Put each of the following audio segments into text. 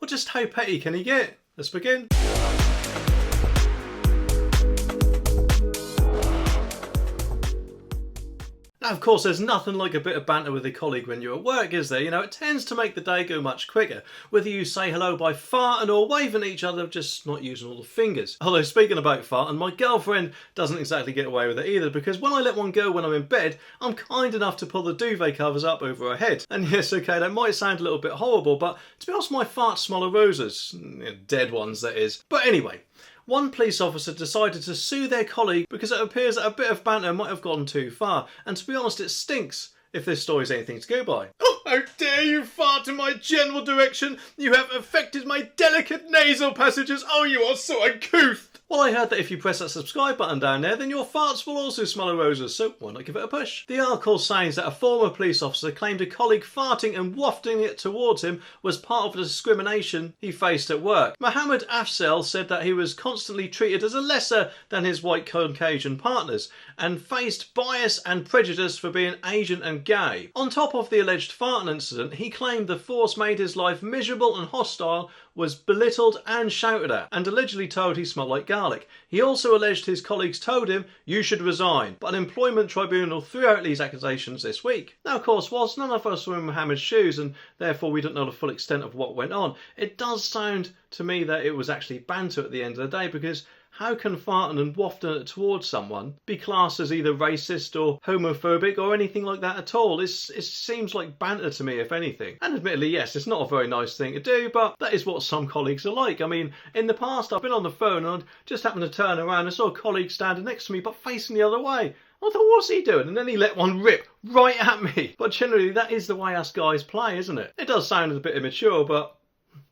Well, just how petty can he get? Let's begin. Now, of course, there's nothing like a bit of banter with a colleague when you're at work, is there? You know, it tends to make the day go much quicker, whether you say hello by farting or waving at each other, just not using all the fingers. Although, speaking about farting, my girlfriend doesn't exactly get away with it either, because when I let one go when I'm in bed, I'm kind enough to pull the duvet covers up over her head. And yes, okay, that might sound a little bit horrible, but to be honest, my farts smell of roses. Dead ones, that is. But anyway, one police officer decided to sue their colleague because it appears that a bit of banter might have gone too far, and to be honest, it stinks if this story's anything to go by. Oh, how dare you fart in my general direction! You have affected my delicate nasal passages! Oh, you are so uncouth! Well, I heard that if you press that subscribe button down there, then your farts will also smell of roses, so why not give it a push? The article says that a former police officer claimed a colleague farting and wafting it towards him was part of the discrimination he faced at work. Mohammed Afzal said that he was constantly treated as a lesser than his white Caucasian partners and faced bias and prejudice for being Asian and gay. On top of the alleged farting incident, he claimed the force made his life miserable and hostile, was belittled and shouted at, and allegedly told he smelled like garlic. He also alleged his colleagues told him, "You should resign," but an employment tribunal threw out these accusations this week. Now, of course, whilst none of us were in Mohammed's shoes and therefore we don't know the full extent of what went on, it does sound to me that it was actually banter at the end of the day, because how can farting and wafting it towards someone be classed as either racist or homophobic or anything like that at all? It seems like banter to me, if anything. And admittedly, yes, it's not a very nice thing to do, but that is what some colleagues are like. I mean, in the past, I've been on the phone and I just happened to turn around and saw a colleague standing next to me, but facing the other way. I thought, what's he doing? And then he let one rip right at me. But generally, that is the way us guys play, isn't it? It does sound a bit immature, but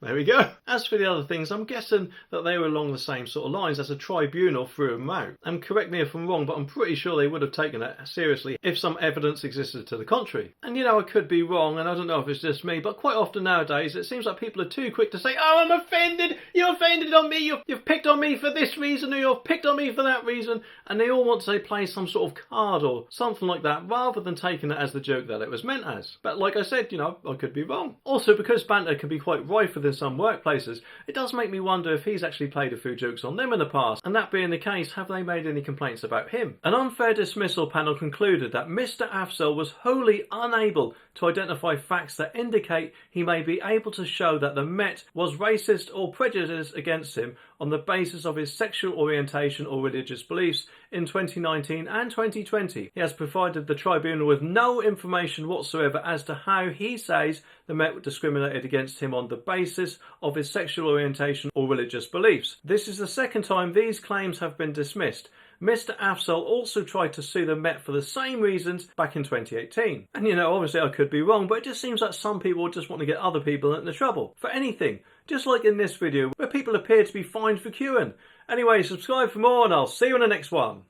there we go. As for the other things, I'm guessing that they were along the same sort of lines as a tribunal threw them out. And correct me if I'm wrong, but I'm pretty sure they would have taken it seriously if some evidence existed to the contrary. And you know, I could be wrong, and I don't know if it's just me, but quite often nowadays it seems like people are too quick to say, "Oh, I'm offended, you offended on me, you've picked on me for this reason, or you've picked on me for that reason," and they all want to play some sort of card or something like that, rather than taking it as the joke that it was meant as. But like I said, you know, I could be wrong. Also, because banter can be quite rife within some workplaces, it does make me wonder if he's actually played a few jokes on them in the past, and that being the case, have they made any complaints about him? An unfair dismissal panel concluded that Mr. Afzal was wholly unable to identify facts that indicate he may be able to show that the Met was racist or prejudiced against him on the basis of his sexual orientation or religious beliefs in 2019 and 2020. He has provided the tribunal with no information whatsoever as to how he says the Met discriminated against him on the basis of his sexual orientation or religious beliefs. This is the second time these claims have been dismissed. Mr. Afzal also tried to sue the Met for the same reasons back in 2018. And you know, obviously I could be wrong, but it just seems like some people just want to get other people into trouble for anything. Just like in this video, where people appear to be fined for queuing. Anyway, subscribe for more and I'll see you in the next one.